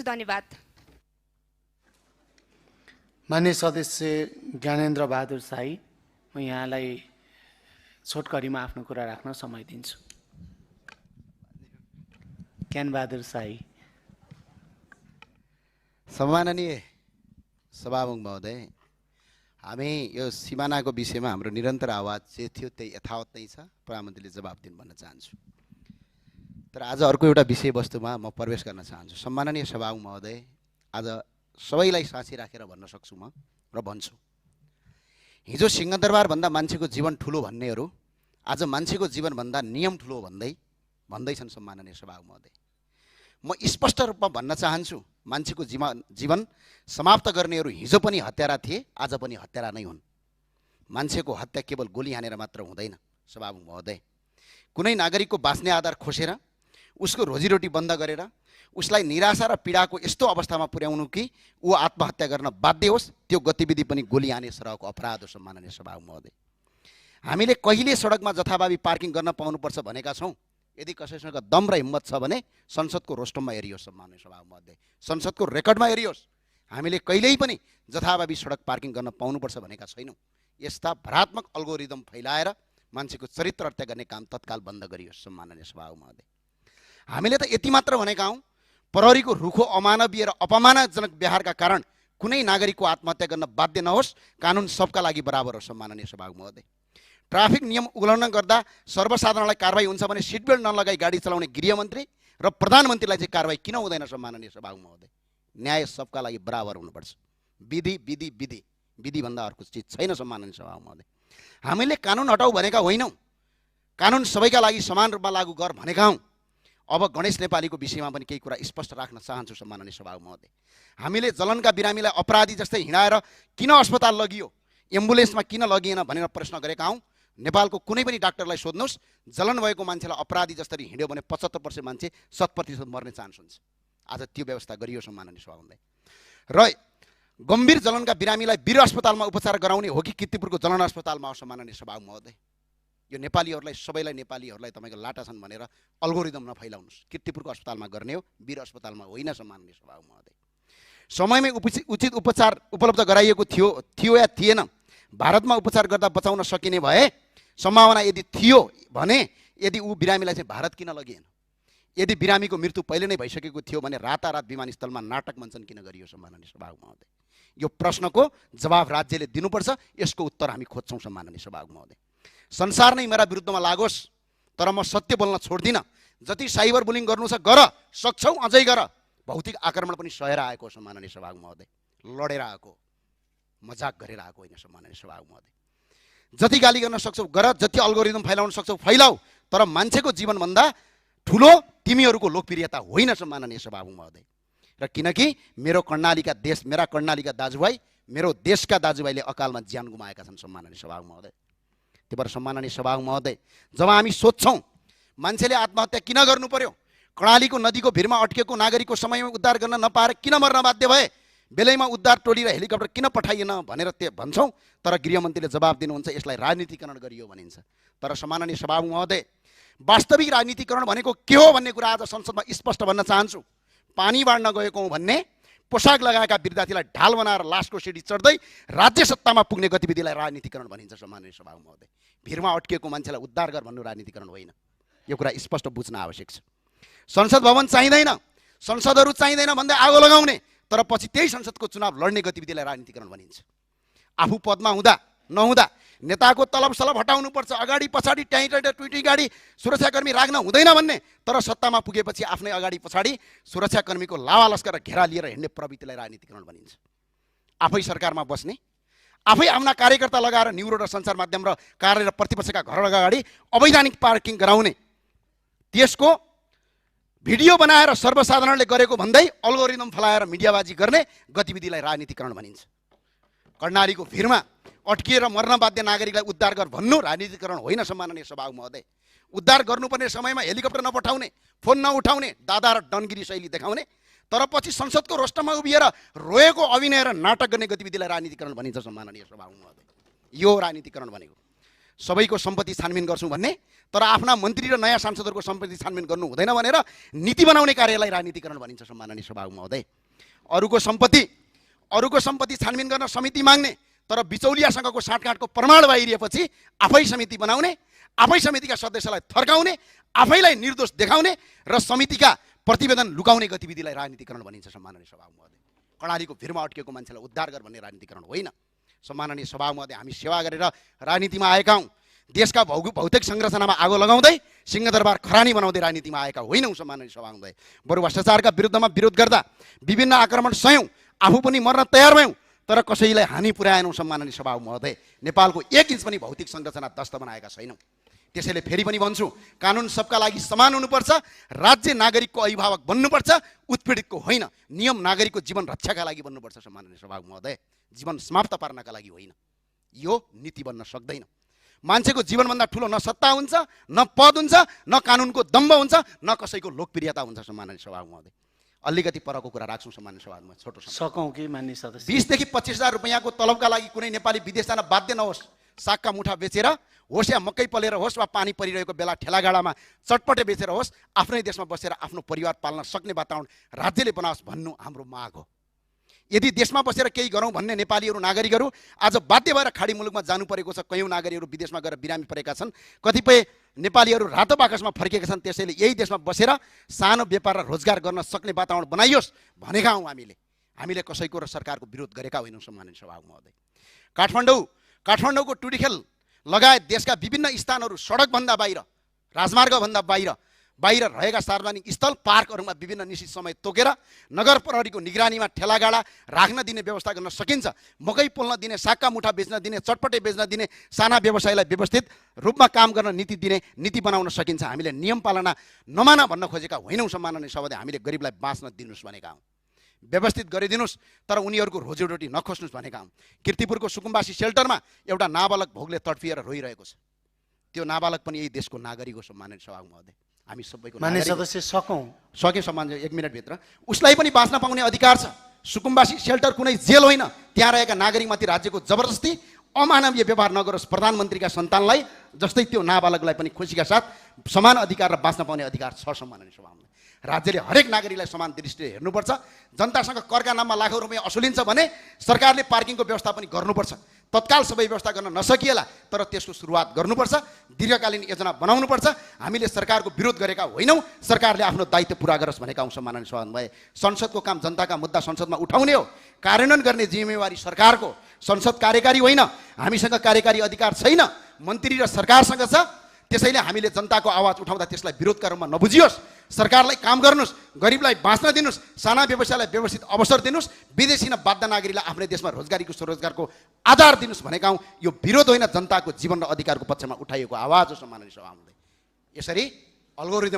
धन्यवाद। मान्य सदस्य ज्ञानेन्द्र बहादुर शाही, म यहाँलाई छोटकरीमा आफ्नो कुरा राख्न समय दिन्छु। ज्ञान बहादुर शाही। सम्माननीय सभामुख महोदय, हामी यो सिमानाको विषयमा हाम्रो निरन्तर आवाज जे थियो त्यही यथावत नै छ। प्रधानमन्त्रीले जवाब दिनु भन्न चाहन्छु। तर आज अर्को एउटा विषयवस्तुमा म प्रवेश गर्न चाहन्छु। सम्माननीय सभामुख महोदय, आज सबैलाई साँची राखेर भन्न सक्छु म र भन्छु, हिजो सिंहदरबारभन्दा मान्छेको जीवन ठुलो भन्नेहरू आज मान्छेको जीवनभन्दा नियम ठुलो भन्दैछन्। सम्माननीय सभामुख महोदय, म स्पष्ट रूपमा भन्न चाहन्छु, मान्छेको जीवन समाप्त गर्नेहरू हिजो पनि हत्यारा थिए, आज पनि हत्यारा नै हुन्। मान्छेको हत्या केवल गोली हानेर मात्र हुँदैन। सभामुख महोदय, कुनै नागरिकको बाँच्ने आधार खोसेर उसको रोजीरोटी बन्द गरेर उसलाई निराशा र पीडाको यस्तो अवस्थामा पुर्याउनु कि ऊ आत्महत्या गर्न बाध्य होस्, त्यो गतिविधि पनि गोली हाने सरहको अपराध हो। सम्माननीय सभामुख महोदय, हामीले कहिले सडकमा जथाभावी पार्किङ गर्न पाउनुपर्छ भनेका छौँ? यदि कसैसँग दम र हिम्मत छ भने संसदको रोस्टममा हेरियोस्। सम्माननीय सभामुख महोदय, संसदको रेकर्डमा हेरियोस्। हामीले कहिल्यै पनि जथाभावी सडक पार्किङ गर्न पाउनुपर्छ भनेका छैनौँ। यस्ता भ्रात्मक अल्गोरिदम फैलाएर मान्छेको चरित्र हत्या गर्ने काम तत्काल बन्द गरियोस्। सम्माननीय सभामुख महोदय, हामीले त यति मात्र भनेका हौँ, प्रहरीको रुखो अमानवीय र अपमानजनक व्यवहारका कारण कुनै नागरिकको आत्महत्या गर्न बाध्य नहोस्। कानुन सबका लागि बराबर हो। सम्माननीय सभामुख महोदय, ट्राफिक नियम उल्लङ्घन गर्दा सर्वसाधारणलाई कारवाही हुन्छ भने सिट बेल्ट नलगाई गाडी चलाउने गृहमन्त्री र प्रधानमन्त्रीलाई चाहिँ कारवाही किन हुँदैन? सम्माननीय सभामुख महोदय, न्याय सबका लागि बराबर हुनुपर्छ। विधि विधि विधि विधिभन्दा अर्को चिज छैन। सम्माननीय सभामुख महोदय, हामीले कानुन हटाऊ भनेका होइनौँ, कानुन सबैका लागि समान रूपमा लागू गर भनेका हौँ। अब गणेश नेपालीको विषयमा पनि केही कुरा स्पष्ट राख्न चाहन्छु। सम्माननीय सभामुख महोदय, हामीले जलनका बिरामीलाई अपराधी जस्तै हिँडाएर किन अस्पताल लगियो, एम्बुलेन्समा किन लगिएन भनेर प्रश्न गरेका हौँ। नेपालको कुनै पनि डाक्टरलाई सोध्नुहोस्, जलन भएको मान्छेलाई अपराधी जसरी हिँड्यो भने 75% मान्छे 100% मर्ने चान्स हुन्छ। आज त्यो व्यवस्था गरियो। सम्माननीय सभामुख महोदय, र गम्भीर जलनका बिरामीलाई वीर अस्पतालमा उपचार गराउने हो कि कीर्तिपुरको जलन अस्पतालमा हो? सम्माननीय सभामुख महोदय, यो नेपालीहरूलाई सबैलाई नेपालीहरूलाई तपाईँको लाटा छन् भनेर अल्गोरिदम नफैलाउनुहोस्। कीर्तिपुरको अस्पतालमा गर्ने हो, वीर अस्पतालमा होइन। सम्माननीय सभामुख महोदय, समयमै उचित उपचार उपलब्ध गराइएको थियो या थिएन? भारतमा उपचार गर्दा बचाउन सकिने भए सम्भावना यदि थियो भने यदि ऊ बिरामीलाई चाहिँ भारत किन लगिएन? यदि बिरामीको मृत्यु पहिले नै भइसकेको थियो भने रातारात विमानस्थलमा नाटक मञ्चन किन गरियो? सम्माननीय सभामुख महोदय, यो प्रश्नको जवाब राज्यले दिनुपर्छ। यसको उत्तर हामी खोज्छौँ। सम्माननीय सभामुख महोदय, संसार नै मेरा विरुद्धमा लागोस्, तर म सत्य बोल्न छोड्दिनँ। जति साइबर बुलिङ गर्नु छ गर, सक्छौ अझै गर। भौतिक आक्रमण पनि सहेर आएको। सम्माननीय सभामुख महोदय, लडेर आएको, मजाक गरेर आएको होइन। सम्माननीय सभामुख महोदय, जति गाली गर्न सक्छौ गर, जति अल्गोरिदम फैलाउन सक्छौ फैलाऊ, तर मान्छेको जीवनभन्दा ठुलो तिमीहरूको लोकप्रियता होइन। सम्माननीय सभामुख महोदय, र किनकि मेरा कर्णालीका दाजुभाइ, मेरो देशका दाजुभाइले अकालमा ज्यान गुमाएका छन्। सम्माननीय सभामुख महोदय, त्यही भएर सम्माननीय सभामुख महोदय, जब हामी सोध्छौँ मान्छेले आत्महत्या किन गर्नु पर्यो, कर्णालीको नदीको भिरमा अड्केको नागरिकको समयमा उद्धार गर्न नपाएर किन मर्न बाध्य भए, बेलैमा उद्धार टोली र हेलिकप्टर किन पठाइएन भनेर भन्छौँ, तर गृहमन्त्रीले जवाब दिनुहुन्छ यसलाई राजनीतिकरण गरियो भनिन्छ। तर सम्माननीय सभामुख महोदय, वास्तविक राजनीतिकरण भनेको के हो भन्ने कुरा आज संसदमा स्पष्ट भन्न चाहन्छु। पानी बाँड्न गएको हौँ भन्ने पोसाक लगाएका विद्यार्थीलाई ढाल बनाएर लासको सिडी चढ्दै राज्य सत्तामा पुग्ने गतिविधिलाई राजनीतिकरण भनिन्छ। सम्माननीय सभामुख महोदय, भिरमा अड्किएको मान्छेलाई उद्धार गर भन्नु राजनीतिकरण होइन। यो कुरा स्पष्ट बुझ्न आवश्यक छ। संसद भवन चाहिँदैन, संसदहरू चाहिँदैन भन्दै आगो लगाउने, तर पछि त्यही संसदको चुनाव लड्ने गतिविधिलाई राजनीतिकरण भनिन्छ। आफू पदमा हुँदा नहुँदा नेताको तलब सलब हटाउनुपर्छ, अगाडि पछाडि ट्विटी गाडी सुरक्षाकर्मी राख्न हुँदैन भन्ने, तर सत्तामा पुगेपछि आफ्नै अगाडि पछाडि सुरक्षाकर्मीको लावा लस्कर र घेरा लिएर हिँड्ने प्रवृत्तिलाई राजनीतिकरण भनिन्छ। आफै सरकारमा बस्ने, आफै आफ्ना कार्यकर्ता लगाएर न्युरो र सञ्चार माध्यम र कार्य र प्रतिपक्षका घर अगाडि अवैधानिक पार्किङ गराउने, त्यसको भिडियो बनाएर सर्वसाधारणले गरेको भन्दै अल्गोरिदम फलाएर मिडियाबाजी गर्ने गतिविधिलाई राजनीतिकरण भनिन्छ। कर्णालीको भिरमा अड्किएर मर्न बाध्य नागरिकलाई उद्धार गर भन्नु राजनीतिकरण होइन। सम्माननीय सभामुख महोदय, उद्धार गर्नुपर्ने समयमा हेलिकप्टर नपठाउने, फोन नउठाउने, दादा र डनगिरी शैली देखाउने, तर पछि संसदको रोस्टरमा उभिएर रोएको अभिनय र नाटक गर्ने गतिविधिलाई राजनीतिकरण भनिन्छ। सम्माननीय सभामुख महोदय, यो राजनीतिकरण भनेको सबैको सम्पत्ति छानबिन गर्छौँ भन्ने, तर आफ्ना मन्त्री र नयाँ सांसदहरूको सम्पत्ति छानबिन गर्नु हुँदैन भनेर नीति बनाउने कार्यलाई राजनीतिकरण भनिन्छ सम्माननीय सभामुख महोदय। अरूको सम्पत्ति छानबिन गर्न समिति माग्ने, तर बिचौलियासँगको साँठगाँठको प्रमाण बाहिरिएपछि आफै समिति बनाउने, आफै समितिका सदस्यलाई थर्काउने, आफैलाई निर्दोष देखाउने र समितिका प्रतिवेदन लुकाउने गतिविधिलाई राजनीतिकरण भनिन्छ सम्माननीय सभामुख महोदय। कर्णालीको भिरमा अड्केको मान्छेलाई उद्धार गर भन्ने राजनीतिकरण होइन। सम्माननीय सभामुख महोदय, हामी सेवा गरेर राजनीतिमा आएका हौँ। देशका भौतिक संरचनामा आगो लगाउँदै सिंहदरबार खरानी बनाउँदै राजनीतिमा आएका होइनौँ सम्माननीय सभामुख महोदय। बरु भ्रष्टाचारका विरुद्धमा विरोध गर्दा विभिन्न आक्रमण सह्यौँ, आफू पनि मर्न तयार भयौँ, तर कसैलाई हानि पुर्याएनौँ सम्माननीय सभामुख महोदय। नेपालको 1 इन्च पनि भौतिक संरचना ध्वस्त बनाएका छैनौँ। त्यसैले फेरि पनि भन्छु, कानुन सबका लागि समान हुनुपर्छ, राज्य नागरिकको अभिभावक बन्नुपर्छ, उत्पीडितको होइन। नियम नागरिकको जीवन रक्षाका लागि बन्नुपर्छ सम्माननीय सभामुख महोदय, जीवन समाप्त पार्नका लागि होइन। यो नीति बन्न सक्दैन। मान्छेको जीवनभन्दा ठुलो न सत्ता हुन्छ, न पद हुन्छ, न कानुनको दम्ब हुन्छ, न कसैको लोकप्रियता हुन्छ सम्माननीय सभामुख महोदय। अलिकति परको कुरा राख्छौँ सम्माननीय सभामुख, छोटो सकौँ कि मान्य सदस्य? 20 देखि 25,000 रुपैयाँको तलबका लागि कुनै नेपाली विदेश जान बाध्य नहोस्। सागका मुठा बेचेर होस् या मकै पलेर होस् वा पानी परिरहेको बेला ठेलागाडामा चटपटे बेचेर होस्, आफ्नै देशमा बसेर आफ्नो परिवार पाल्न सक्ने वातावरण राज्यले बनाओस् भन्नु हाम्रो माग हो। यदि देशमा बसेर केही गरौँ भन्ने नेपालीहरू नागरिकहरू आज बाध्य भएर खाडी मुलुकमा जानु परेको छ। कयौँ नागरिकहरू विदेशमा गएर बिरामी परेका छन्, कतिपय नेपालीहरू रातो बाकसमा फर्केका छन्। त्यसैले यही देशमा बसेर सानो व्यापार र रोजगार गर्न सक्ने वातावरण बनाइयोस् भनेका हौँ। हामीले कसैको र सरकारको विरोध गरेका होइनौँ सम्माननीय सभामुख महोदय। काठमाडौँको टुडीखेल लगायत देशका विभिन्न स्थानहरू सडकभन्दा बाहिर, राजमार्गभन्दा बाहिर रहेका सार्वजनिक स्थल पार्कहरूमा विभिन्न निश्चित समय तोकेर नगर प्रहरीको निगरानीमा ठेलागाडा राख्न दिने व्यवस्था गर्न सकिन्छ। मकै पोल्न दिने, सागका मुठा बेच्न दिने, चटपटे बेच्न दिने साना व्यवसायलाई व्यवस्थित रूपमा काम गर्न नीति बनाउन सकिन्छ। हामीले नियम पालना नमाना भन्न खोजेका होइनौँ सम्माननीय सभामुख। हामीले गरिबलाई बाँच्न दिनुहोस् भनेका हौँ, व्यवस्थित गरिदिनुहोस्, तर उनीहरूको रोजीरोटी नखोज्नुहोस् भनेका हौँ। किर्तिपुरको सुकुम्बासी सेल्टरमा एउटा नाबालक भोगले तडपिएर रोइरहेको छ। त्यो नाबालक पनि यही देशको नागरिक हो सम्माननीय सभामुख महोदय। हामी सबैको मान्य सदस्य सके सम्मान 1 मिनटभित्र उसलाई पनि बाँच्न पाउने अधिकार छ। सुकुम्बासी सेल्टर कुनै जेल होइन, त्यहाँ रहेका नागरिकमाथि राज्यको जबरजस्ती अमानवीय व्यवहार नगरोस्। प्रधानमन्त्रीका सन्तानलाई जस्तै त्यो नाबालकलाई पनि खुसीका साथ समान अधिकार र बाँच्न पाउने अधिकार छ सम्माननीय सभामुख। राज्यले हरेक नागरिकलाई समान दृष्टिले हेर्नुपर्छ। जनतासँग करका नाममा लाखौँ रुपियाँ असुलिन्छ भने सरकारले पार्किङको व्यवस्था पनि गर्नुपर्छ। तत्काल सबै व्यवस्था गर्न नसकिएला, तर त्यसको सुरुवात गर्नुपर्छ, दीर्घकालीन योजना बनाउनुपर्छ। हामीले सरकारको विरोध गरेका होइनौँ, सरकारले आफ्नो दायित्व पुरा गरोस् भनेका हौँ सम्माननीय सभामुख। संसदको काम जनताका मुद्दा संसदमा उठाउने हो, कार्यान्वयन गर्ने जिम्मेवारी सरकारको। संसद कार्यकारी होइन, हामीसँग कार्यकारी अधिकार छैन, मन्त्री र सरकारसँग छ। त्यसैले हामीले जनताको आवाज उठाउँदा त्यसलाई विरोधका रूपमा नबुझियोस्। सरकारलाई काम गर्नुहोस्, गरिबलाई बाँच्न दिनुहोस्, साना व्यवसायलाई व्यवस्थित अवसर दिनुहोस्, विदेशी न बाध्य नागरिकलाई आफ्नै देशमा स्वरोजगारको आधार दिनुहोस् भनेका हौँ। यो विरोध होइन, जनताको जीवन र अधिकारको पक्षमा उठाइएको आवाज हो सम्माननीय सभामुख। यसरी अल्गोरिदम